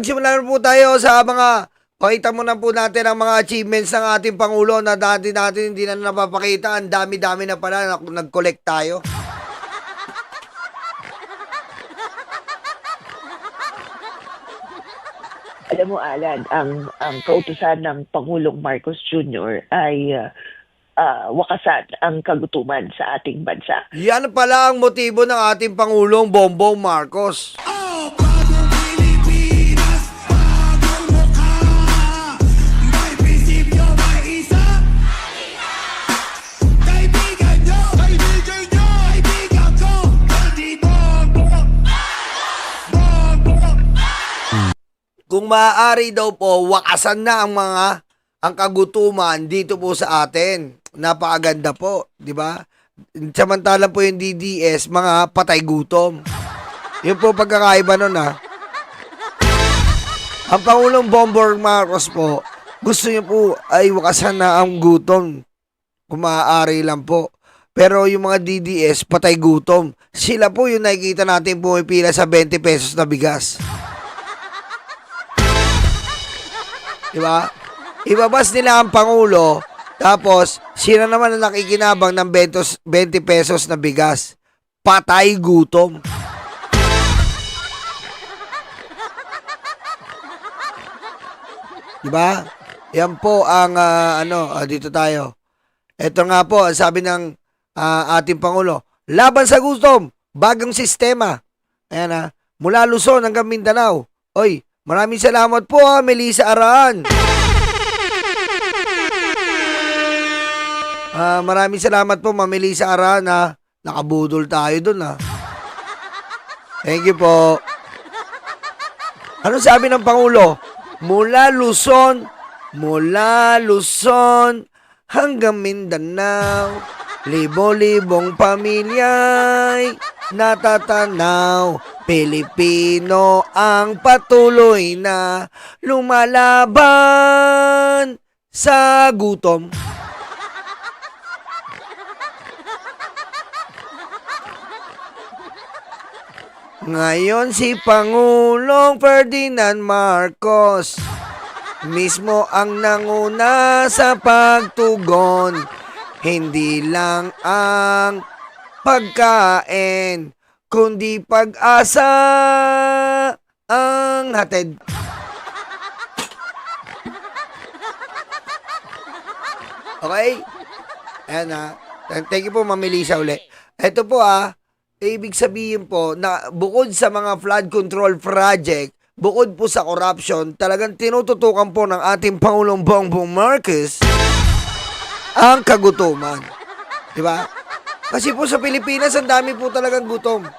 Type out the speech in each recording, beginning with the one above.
simulan po tayo sa mga pakita mo na po natin ang mga achievements ng ating Pangulo na dati natin hindi na napapakita. Ang dami-dami na pala nag-collect tayo. Alam mo, Alan, ang kautusan ng Pangulong Marcos Jr. ay wakasan ang kagutuman sa ating bansa. Yan pala ang motibo ng ating Pangulong Bongbong Marcos. Kung maaari daw po, wakasan na ang kagutuman dito po sa atin. Napakaganda po, di ba? Samantalang po yung DDS, mga patay gutom. Yun po pagkakaiba nun ha. Ang Pangulong Bongbong Marcos po, gusto niya po ay wakasan na ang gutom. Kung maaari lang po. Pero yung mga DDS, patay gutom. Sila po yung nakikita natin pumipila sa 20 pesos na bigas. Diba? Ibabas nila ang Pangulo, tapos sila naman ang nakikinabang ng 20 pesos na bigas. Patay gutom. Diba? Yan po ang dito tayo. Ito nga po, sabi ng ating Pangulo, laban sa gutom, bagong sistema. Ayan mula Luzon hanggang Mindanao. Oy, maraming salamat po Melissa Araan. Maraming salamat po Melissa Araan nakabudol tayo dun Thank you po. Ano sabi ng Pangulo? Mula Luzon hanggang Mindanao, libo-libong pamilya'y natatanaw. Pilipino ang patuloy na lumalaban sa gutom. Ngayon si Pangulong Ferdinand Marcos mismo ang nanguna sa pagtugon. Hindi lang ang pagkain, kundi pag-asa ang hatid. Okay? Ayan Thank you po Melissa uli. Ito po ibig sabihin po na bukod sa mga flood control project, bukod po sa corruption, talagang tinututukan po ng ating Pangulong Bongbong Marcos ang kagutuman. Diba? Kasi po sa Pilipinas, ang dami po talagang gutom.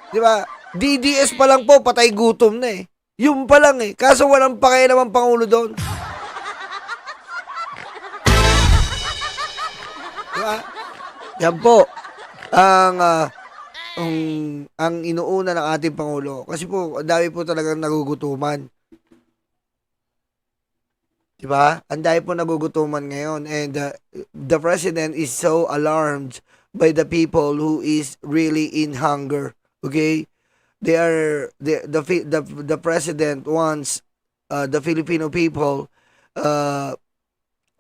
Diba? DDS pa lang po, patay gutom na Yung pa lang Kaso walang pakialam ang Pangulo doon. Diba? Yan po ang inuuna ng ating Pangulo. Kasi po, ang dami po talagang nagugutuman. Diba? Ang dami po nagugutuman ngayon. And the President is so alarmed by the people who is really in hunger. Okay? The President wants the Filipino people,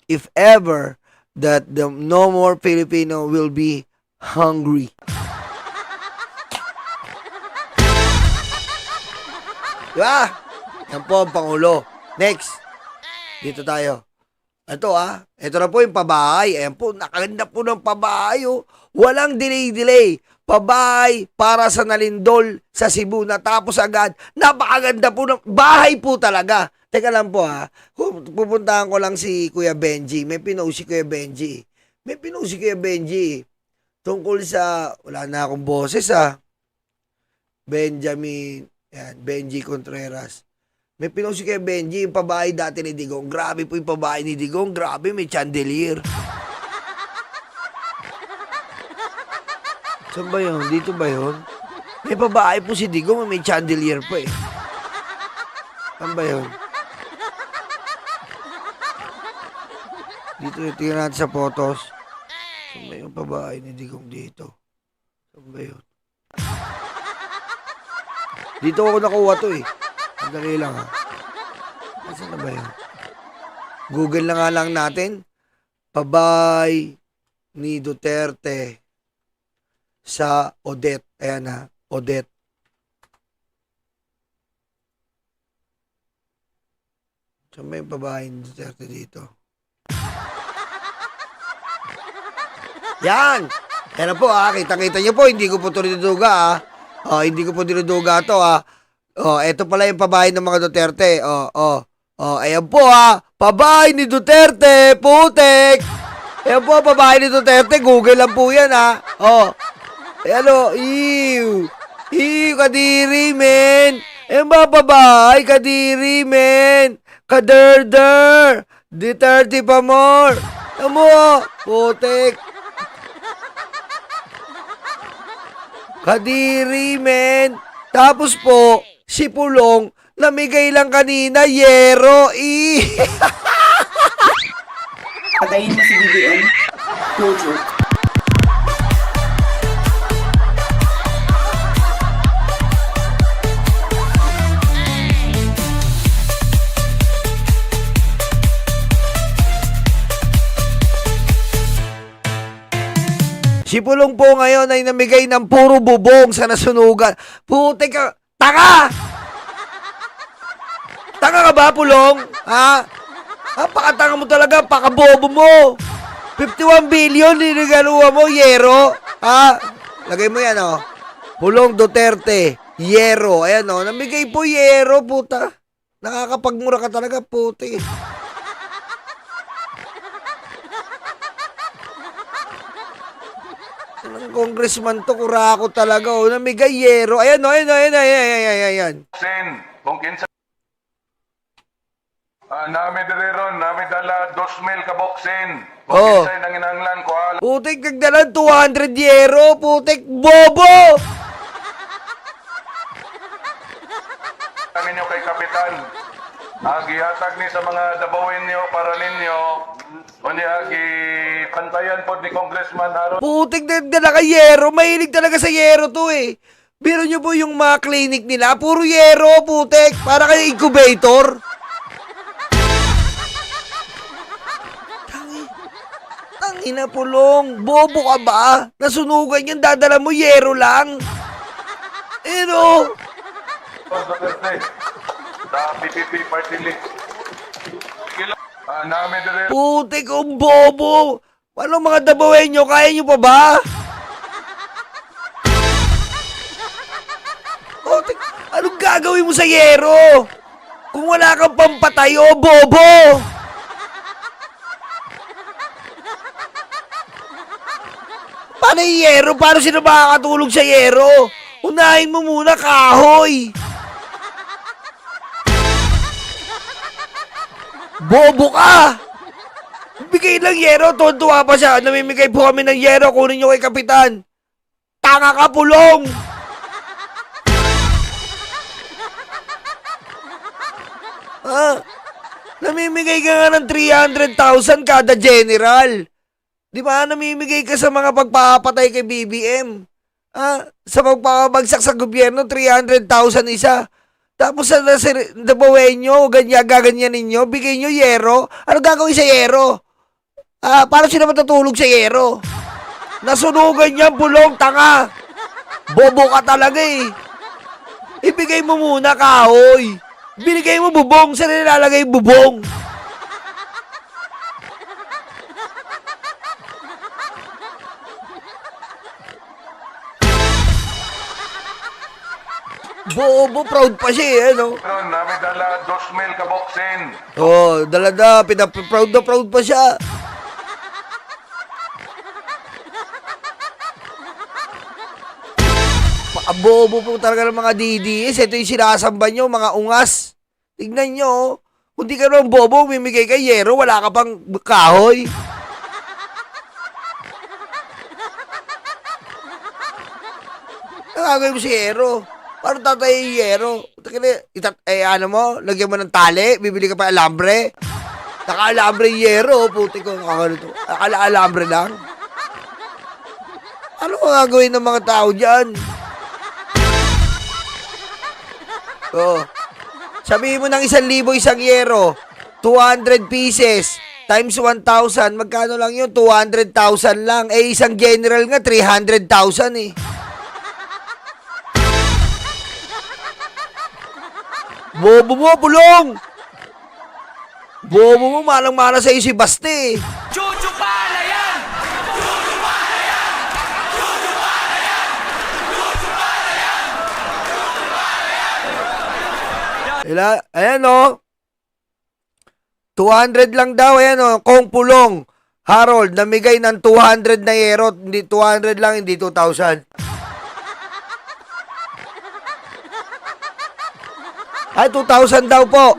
if ever, that no more Filipino will be hungry. Diba? Yan po ang Pangulo. Next. Dito tayo. Ito Ito na po yung pabahay. Ayan po, nakaganda po ng pabahay Walang delay-delay. Pabahay para sa Nalindol sa Cebu. Natapos agad. Napakaganda po ng bahay po talaga. Teka lang po pupuntahan ko lang si Kuya Benji. May pinost si Kuya Benji. Tungkol sa, wala na akong boses Benji Contreras. May pinost si Kuya Benji, yung pabahay dati ni Digong. Grabe po yung pabahay ni Digong. Grabe, may chandelier. Saan ba yun? Dito ba yun? May pabahay po si Digong, may chandelier po Saan ba yun? Dito, tingnan natin sa photos. Saan ba yung pabahay ni Digong dito? Saan ba yun? Dito ako nakuha to Madali lang ha. Nasaan na ba yun? Google na nga lang natin. Pabay ni Duterte sa Odette. Ayan ha, Odette. So may pabay ni Duterte dito. Yan! Yan na po ha, kita-kita niyo po, hindi ko po ito dinuduga ha. Hindi ko po dinuduga ito ha. Ito pala yung pabahay ng mga Duterte. Ayan po ha, pabahay ni Duterte, putek! Ayan po, pabahay ni Duterte, Google lang po yan ha. Ayan o, kadiri men. Ayan ba pabahay, kadiri men. Kaderder, Duterte pa more. Ayan mo, putek. Kadiri, men. Tapos po, si Pulong, namigay lang kanina, yero, Patayin mo si BBM. No joke. Si Pulong po ngayon ay namigay ng puro bubong sa nasunugan. Putik ka, tanga! Tanga ka ba, Pulong? Ha? Pakatanga mo talaga, pakabobo mo. 51 billion, ninigaluha mo, yero. Ha? Lagay mo yan, Pulong Duterte, yero. Ayan, namigay po yero, puta. Nakakapagmura ka talaga, puti. Ang congressman to, kurako talaga, namigay yero. Ayan, ayan. Kung kinsa nami diriron, nami dala 2,000 ka boxin. Kung kinsay nanginanglan ko ala Putik, nagdalan 200 yero, putik, bobo! ninyo kay kapitan. Gihatag ni sa mga dabawin niyo para ninyo. Unya pantayan po ni Congressman Harold. Putik, nagdala ka yero, mahilig talaga sa yero to eh. Biro nyo po yung mga clinic nila, puro yero, putik, para kayo incubator. Tangina, Pulong, bobo ka ba? Nasunugan yan, dadala mo yero lang. Sa PPP party list. Nami diriron. Putik, ang bobo. Paano mga dabawin nyo, kaya nyo pa ba? Putik, anong gagawin mo sa yero? Kung wala kang pampatayo, bobo. Paano yung yero? Paano sila makakatulog sa yero? Unahin mo muna, kahoy. Bobo ka! Bigay lang yero, tuwa pa siya. Namimigay po kami ng yero, kunin nyo kay Kapitan. Tanga ka, Pulong! Namimigay ka nga ng 300,000 kada general. Di ba, namimigay ka sa mga pagpapatay kay BBM. Sa pagpapabagsak sa gobyerno, 300,000 isa. Tapos sa dabawin nyo, gaganyan ninyo, bigay nyo yero. Ano gagawin sa yero? Paano sila matutulog sa yero? Nasunugan niya, Pulong, tanga. Bobo ka talaga eh. Ibigay mo muna, kahoy. Binigay mo bubong, saan nilalagay bubong? Bobo, proud pa siya, Nami dala 2,000 ka boxin. Dala-da, proud na proud pa siya. Bobo po talaga ng mga DDS. Ito yung sinasamba nyo, mga ungas. Tignan nyo, kung di ka naman bobo, mimigay ka yero, wala ka pang kahoy. Nakagawin mo si yero. Paano tatay yung yero? Ano mo, lagyan mo ng tali, bibili ka pa alambre. Naka-alambre yung yero, puti ko. Naka-alambre lang. Ano ang gagawin ng mga tao dyan? Sabihin mo ng 1,000 isang yero, 200 pieces, times 1,000, magkano lang yun? 200,000 lang. Eh, isang general nga, 300,000 eh. Bobo mo, bulong! Bobo mo, malang-mala sa'yo si Baste eh. Ayan o. 200 lang daw, ayan o. Kong Pulong, Harold, namigay ng 200 na yero. Hindi 200 lang, hindi 2,000. Ay, 2,000 daw po.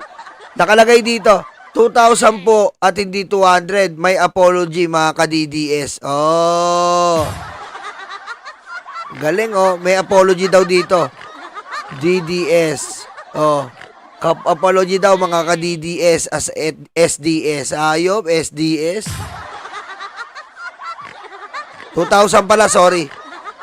Nakalagay dito. 2,000 po at hindi 200. May apology mga ka-DDS. Oh. Galing oh. May apology daw dito. DDS. Oh. Apology daw mga ka-DDS as SDS. Ayop, SDS. 2,000 pala, sorry.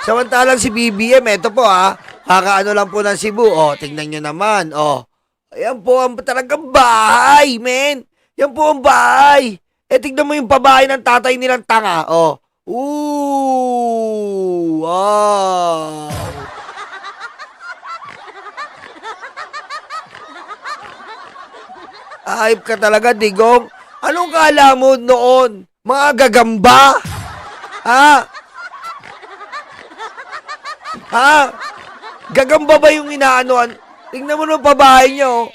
Samantalang si BBM, eto po ha. Kakaano lang po ng Cebu. Oh, tingnan nyo naman. Oh. Ayan po ang talagang bahay, men. Yan po ang bahay. Eh, tignan mo yung pabahay ng tatay nilang tanga. Oh. Ooh. Wow. Ayop ka talaga, Digong. Anong kala mo noon? Mga gagamba? Ha? Ha? Gagamba ba yung inaanoan? Tingnan mo ng pabahay niyo.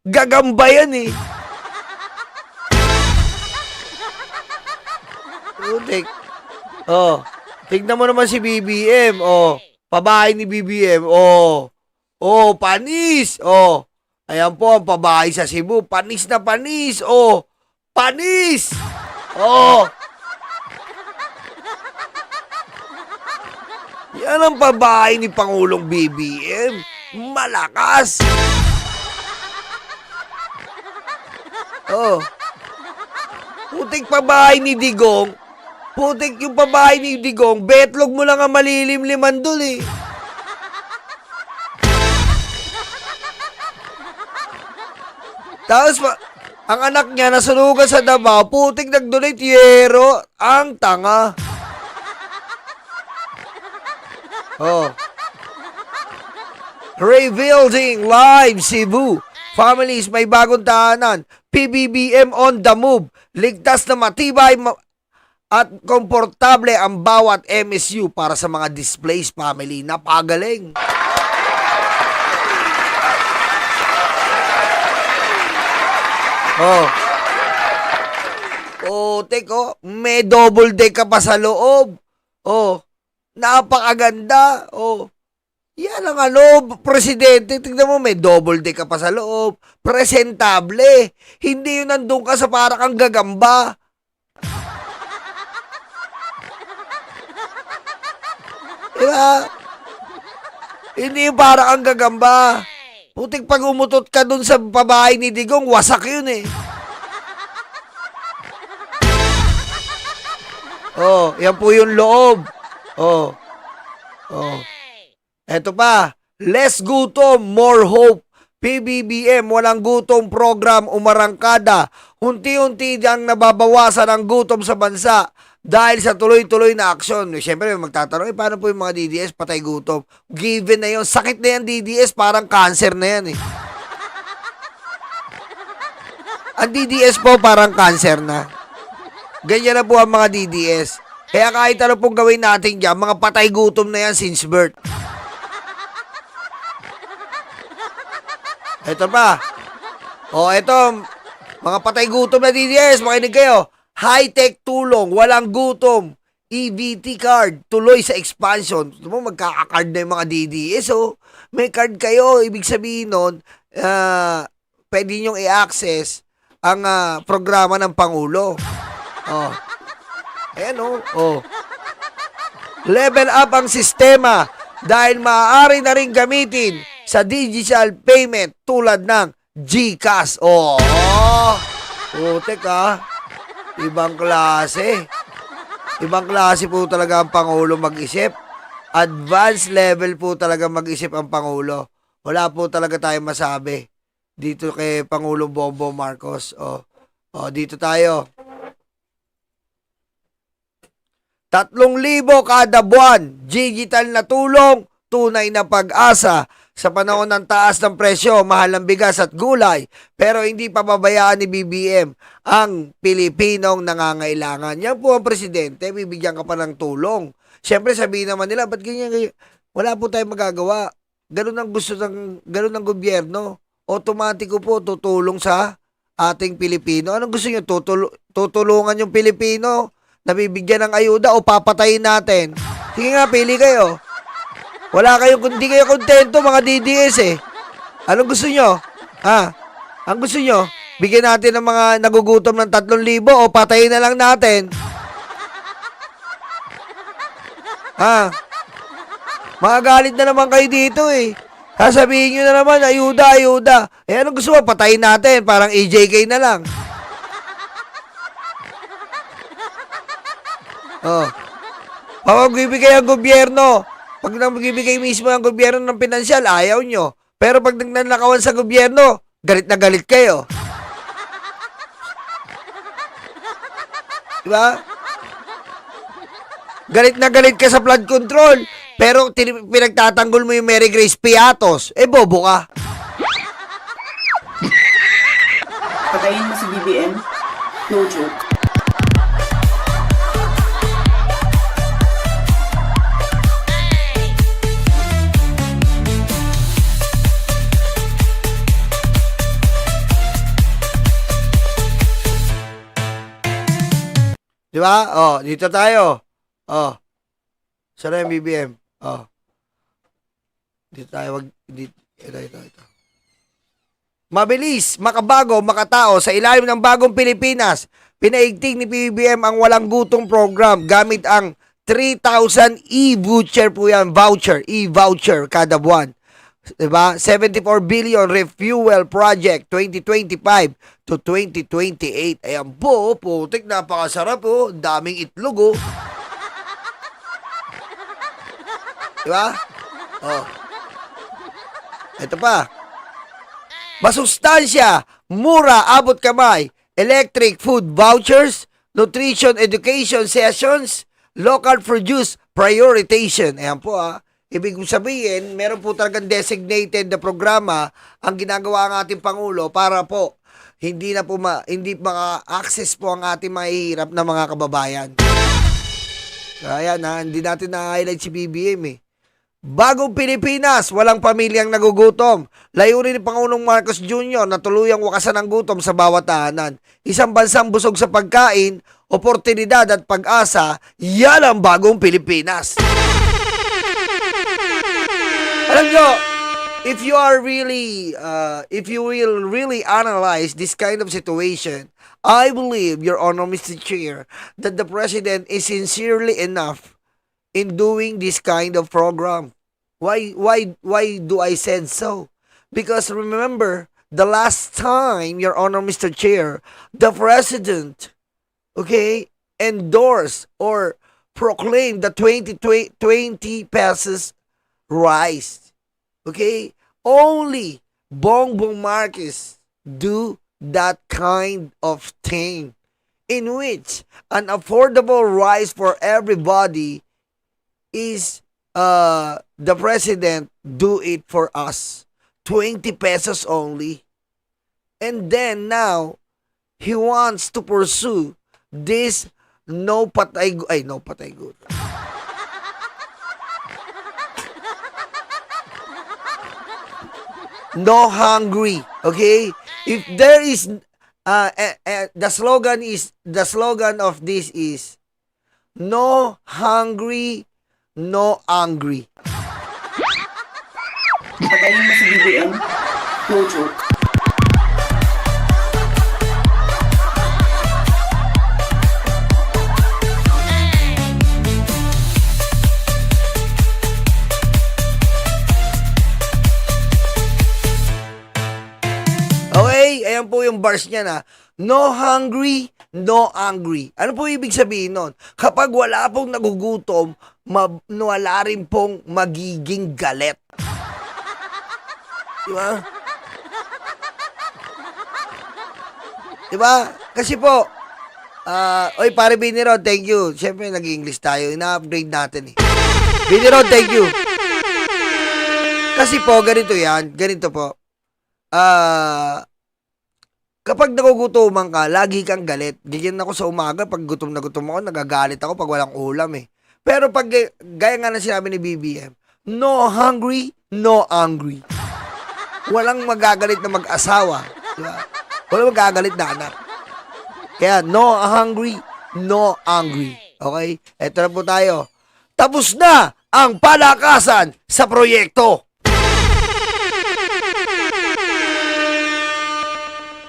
Gagamba yan eh. Utik. Oh. Tingnan mo naman si BBM. Oh. Pabahay ni BBM. Oh. Oh, panis. Oh. Ayan po ang pabahay sa Cebu. Panis na panis. Oh. Panis. Oh. Yan ang pabahay ni Pangulong BBM. Malakas. Oh. Putik pabahay ni Digong. Putik yung pabahay ni Digong. Betlog mo lang ang malilim-liman dun eh. Tapos, ang anak niya nasunugan sa Davao, putik nag-donate yero. Ang tanga. Oh. Rebuilding Live Cebu. Families may bagong tahanan. PBBM on the move. Ligtas na matibay at komportable ang bawat MSU para sa mga displaced family. Napagaling. Oh. Oh, teko, may double deck ka pa sa loob. Oh. Napakaganda. Oh. Yan ang presidente. Tignan mo, may double deck ka pa sa loob. Presentable. Hindi yun nandun ka sa para kang gagamba. Diba? Hindi yung para kang gagamba. Putik pag umutot ka dun sa pabahay ni Digong, wasak yun eh. Oh, yan po yung loob. Oh. Oh. Eto pa, less gutom, more hope. PBBM, walang gutom program, umarangkada. Unti-unti diyang nababawasan ang gutom sa bansa dahil sa tuloy-tuloy na aksyon. Siyempre, magtatanong, paano po yung mga DDS patay gutom? Given na yun. Sakit na yan, DDS, parang cancer na yan eh. Ang DDS po parang cancer na. Ganyan na po ang mga DDS. Kaya kahit ano pong gawin natin dyan, mga patay gutom na yan since birth. Ito pa. O, ito. Mga patay gutom na DDS. Makinig kayo. High-tech tulong. Walang gutom. EBT card. Tuloy sa expansion. Ito mo, magkaka-card na yung mga DDS. Oh. May card kayo. Ibig sabihin nun, pwede nyong i-access ang programa ng Pangulo. Oh. Ayan oh. Oh. Level up ang sistema dahil maaari na rin gamitin sa digital payment tulad ng GCash. Oh. Putek ha. Ibang klase. Ibang klase po talaga ang Pangulo mag-isip. Advanced level po talaga mag-isip ang Pangulo. Wala po talaga tayong masabi. dito kay Pangulong Bongbong Marcos. Dito tayo. 3,000 kada buwan, digital na tulong, tunay na pag-asa. Sa panahon ng taas ng presyo, mahal ng bigas at gulay, pero hindi pababayaan ni BBM ang Pilipinong nangangailangan. Yan po ang presidente, bibigyan ka pa ng tulong. Siyempre sabihin naman nila, ba't ganyan? Wala po tayong magagawa. Ganun ang gusto ganun ang gobyerno. Automatiko po tutulong sa ating Pilipino. Anong gusto niyo? Tutulungan yung Pilipino? Nabibigyan ng ayuda o papatayin natin? Sige nga, pili kayo. Hindi kayo kontento, mga DDS eh. Anong gusto nyo? Ang gusto nyo? Bigyan natin ng mga nagugutom ng 3,000 o patayin na lang natin? Makagalit na naman kayo dito eh. Sasabihin nyo na naman, ayuda. Anong gusto mo? Patayin natin, parang EJK na lang. Magbibigay ang gobyerno. Pag nagbibigay mismo ang gobyerno ng pinansyal, ayaw nyo. Pero pag nagnanakawan sa gobyerno, galit na galit kayo. Diba? Galit na galit ka sa flood control. Pero pinagtatanggol mo yung Mary Grace Piatos. Bobo ka. Patayin mo si BBM? No joke. Diba? Dito tayo. Sana yung BBM. Dito tayo. Ito. Mabilis, makabago, makatao sa ilalim ng bagong Pilipinas. Pinaigting ni BBM ang walang gutong program gamit ang 3,000 e-voucher po yan. E-voucher kada buwan. Diba? 74 billion refuel project 2025 to 2028. Ayan po, putik, napakasarap po. Daming itlog oh. Diba? Ito pa. Masustansya, mura, abot kamay, electric food vouchers, nutrition education sessions, local produce prioritization. Ayan po Ibig sabihin, meron po talagang designated na programa ang ginagawa ng ating Pangulo para po hindi maka-access po ang ating mahihirap na mga kababayan. Kaya hindi natin na-highlight si BBM eh. Bagong Pilipinas, walang pamilyang nagugutom. Layunin ni Pangulong Marcos Jr. na tuluyang wakasan ang gutom sa bawat tahanan. Isang bansang busog sa pagkain, oportunidad at pag-asa, yan ang bagong Pilipinas. Alam nyo, if you will really analyze this kind of situation, I believe, Your Honor, Mr. Chair, that the President is sincerely enough in doing this kind of program. Why do I said so? Because remember, the last time, Your Honor, Mr. Chair, the President, endorsed or proclaimed the 20 pesos rise. Only Bongbong Marcos do that kind of thing in which an affordable rice for everybody is the President do it for us. 20 pesos only. And then now, he wants to pursue this no patay good. No hungry, If there is the slogan of this is no hungry, no angry. Patayin mo si BBM? No joke. Ayan po yung bars niya na, no hungry, no angry. Ano po ibig sabihin nun? Kapag wala pong nagugutom, wala rin pong magiging galit. Diba? Diba? Kasi po, oy, pare Binirod, thank you. Siyempre, nag-English tayo. Ina-upgrade natin eh. Binirod, thank you. Kasi po, ganito yan. Ganito po. Kapag nagugutuman ka, lagi kang galit. Ganyan ako sa umaga, pag gutom na gutom ako, nagagalit ako pag walang ulam eh. Pero pag, gaya nga na sinabi ni BBM, no hungry, no angry. Walang magagalit na mag-asawa. Diba? Walang magagalit na anak. Kaya, no hungry, no angry. Okay? Eto na po tayo. Tapos na ang palakasan sa proyekto.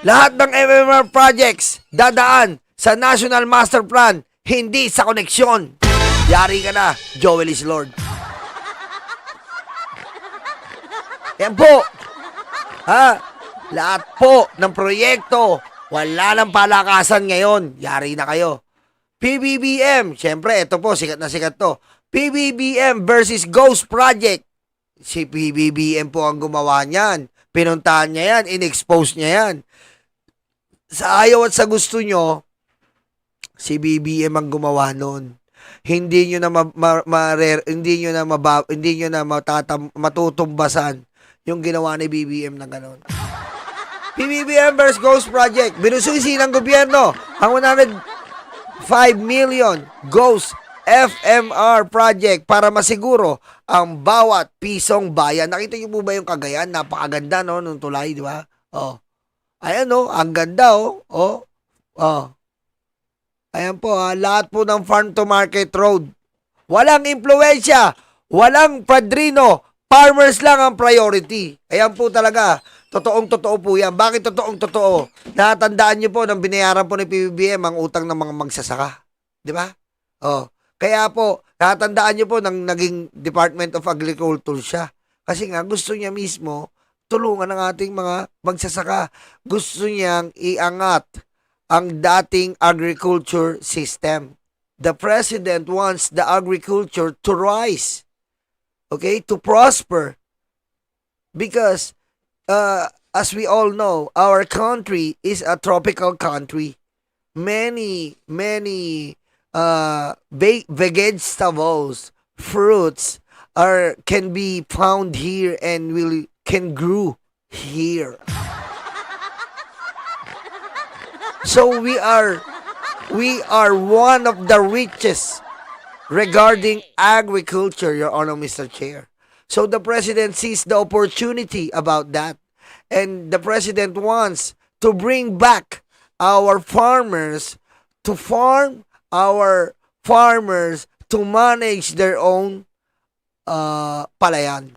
Lahat ng MMR projects dadaan sa National Master Plan, hindi sa koneksyon. Yari ka na, Joel is Lord. Yan po. Ha? Lahat po ng proyekto, wala ng palakasan ngayon. Yari na kayo. PBBM, syempre, ito po, sikat na sikat to. PBBM versus Ghost Project. Si PBBM po ang gumawa niyan. Pinuntahan niya yan, in-expose niya yan. Sa ayaw at sa gusto nyo, si BBM ang gumawa nun. Hindi nyo na matutumbasan yung ginawa ni BBM na gano'n. PBBM versus Ghost Project. Binususi ng gobyerno ang 105 million Ghost FMR project para masiguro ang bawat pisong bayan. Nakita niyo po ba yung Cagayan? Napakaganda, no? Nung tulay, di ba? Oh. Ayan, no? Ang ganda, oh. Oh. Oh. Ayan po, lahat po ng farm to market road. Walang impluensya. Walang padrino. Farmers lang ang priority. Ayan po talaga. Totoong-totoo po yan. Bakit totoong-totoo? Natandaan niyo po nang binayaran po ni PBBM ang utang ng mga magsasaka. Di ba? Oh. Kaya po, natandaan niyo po nang naging Department of Agriculture siya. Kasi nga, gusto niya mismo tulungan ang ating mga magsasaka. Gusto niyang iangat ang dating agriculture system. The President wants the agriculture to rise. Okay? To prosper. Because, as we all know, our country is a tropical country. Many vegetables, fruits can be found here and can grow here. So we are one of the richest regarding agriculture, Your Honor, Mr. Chair. So the President sees the opportunity about that. And the President wants to bring back our farmers to farm, our farmers to manage their own palayan.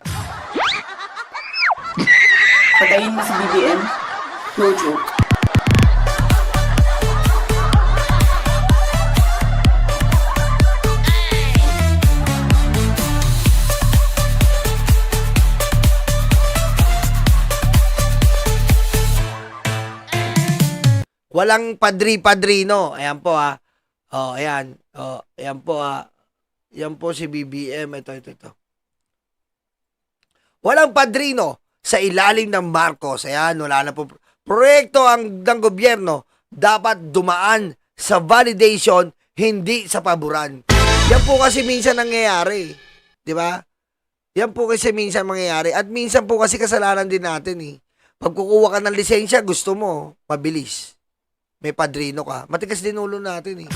Patayin mo si BBM. No joke. Walang padri-padrino. Ayan po Oh, ayan. Oh, ayan po Yan po si BBM. Ito. Walang padrino sa ilalim ng Marcos. Ayan, wala na po. Proyekto ng gobyerno dapat dumaan sa validation, hindi sa paboran. Yan po kasi minsan nangyayari. Di ba? Yan po kasi minsan mangyayari. At minsan po kasi kasalanan din natin eh. Pag kukuha ka ng lisensya, gusto mo, mabilis. May padrino ka. Matigas din ulo natin eh.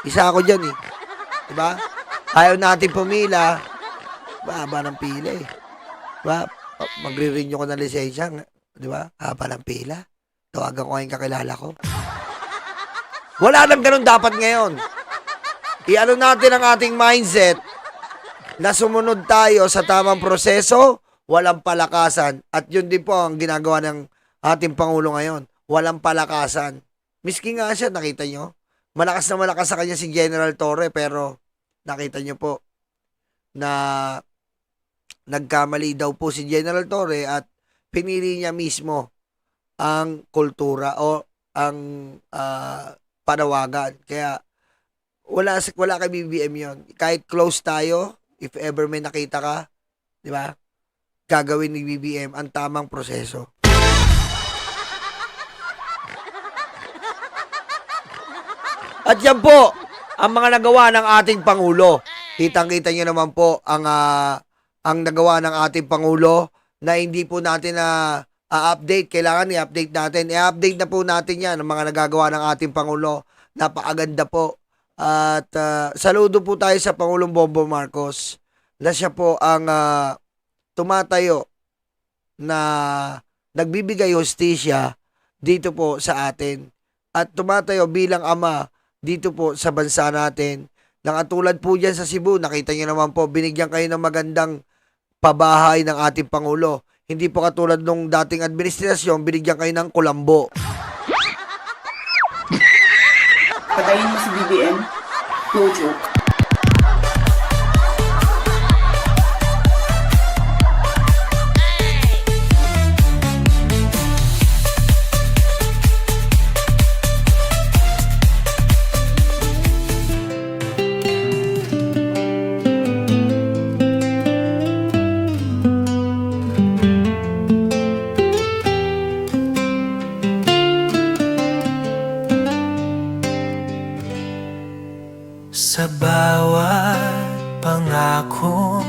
Isa ako dyan eh. Diba? Ayaw natin pumila. Haba ng pila eh. Diba? Magre-renew ko ng lisensya. Diba? Haba ng pila. Tawagan ko yung kakilala ko. Wala nang ganun dapat ngayon. Iano natin ang ating mindset na sumunod tayo sa tamang proseso, walang palakasan. At yun din po ang ginagawa ng ating Pangulo ngayon. Walang palakasan. Miski nga siya, nakita nyo? Malakas na malakas sa kanya si General Torre, pero nakita nyo po na nagkamali daw po si General Torre at pinili niya mismo ang kultura o ang panawagan. Kaya wala kay BBM yon. Kahit close tayo, if ever may nakita ka, di ba? Gagawin ni BBM ang tamang proseso. At yan po, ang mga nagawa ng ating Pangulo. Kitang-kita nyo naman po ang nagawa ng ating Pangulo na hindi po natin na update. Kailangan i-update natin. I-update na po natin yan, ang mga nagagawa ng ating Pangulo. Napakaganda po. At saludo po tayo sa Pangulong Bongbong Marcos na siya po ang tumatayo na nagbibigay hustisya dito po sa atin at tumatayo bilang ama dito po sa bansa natin. Nakatulad po dyan sa Cebu, nakita nyo naman po, binigyan kayo ng magandang pabahay ng ating Pangulo. Hindi po katulad nung dating administrasyon, binigyan kayo ng kulambo. Patayin mo si BBM. No joke. Sa bawat pangakong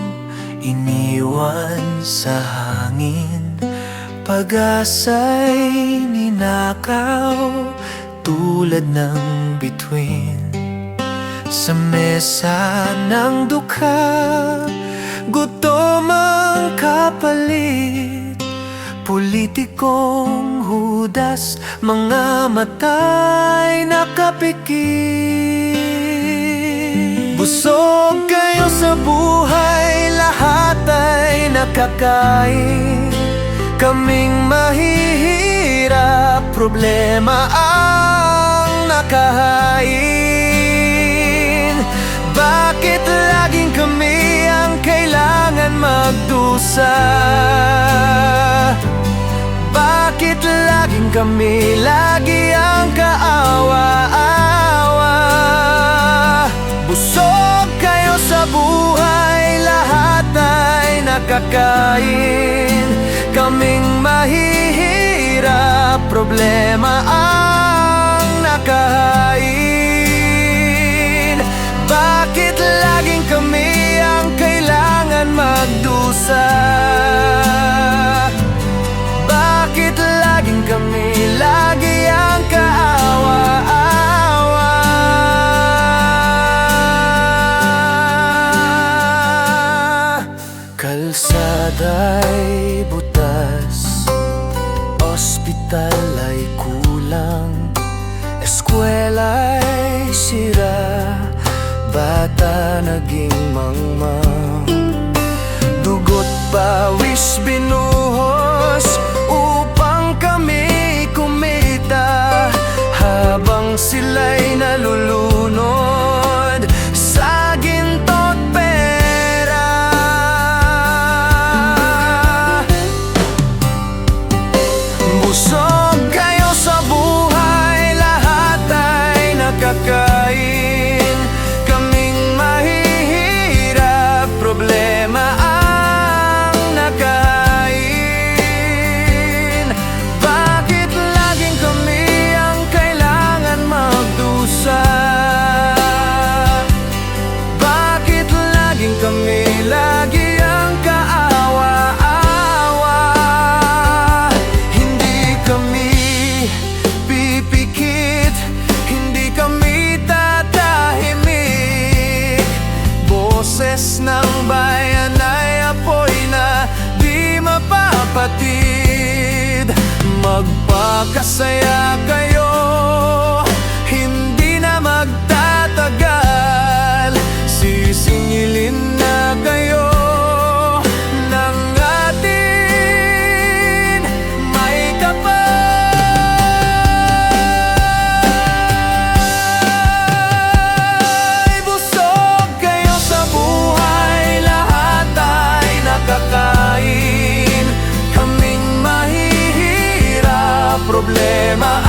iniwan sa hangin, pag-asa'y ninakaw tulad ng bituin. Sa mesa ng dukha, gutom ang kapalit. Politikong hudas, mga matay nakapikit. Busog kayo sa buhay, lahat ay nakakain. Kaming mahihirap, problema ang nakahain. Bakit laging kami ang kailangan magdusa? Bakit laging kami, lagi ang kaawa-awa? Busog kayo sa buhay, lahat ay nakakain. Kaming mahihirap, problema ang nakahain. Bakit laging kami ang kailangan magdusa? Bakit laging kami, lagi ang kaawa-awa? Kalsada'y butas, ospital ay kulang, eskwela'y sira, bata naging mangmang. Dugot pawis binuhos upang kami kumita, habang sila'y nalulunod sa ginto't pera. Busog kayo sa buhay, lahat ay nakakain. Kaming mahihirap, problema ang nakahain. Bakit laging kami ang kailangan magdusa? Bakit laging kami, lagi ang kaawa-awa? Hindi kami pipikit, hindi kami tatahimik. Boses ng bayan ay apoy na di mapapatid. Magpakasaya kayo, hindi na magtatagal. Sisingilin na kayo ng atin may kapal. Busog kayo sa buhay, lahat ay nakakain. Kaming mahihirap, problema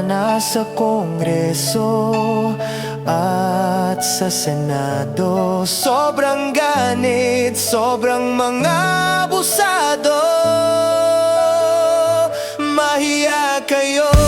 nasa Kongreso at sa Senado. Sobrang ganit, sobrang mga abusado. Mahiya kayo.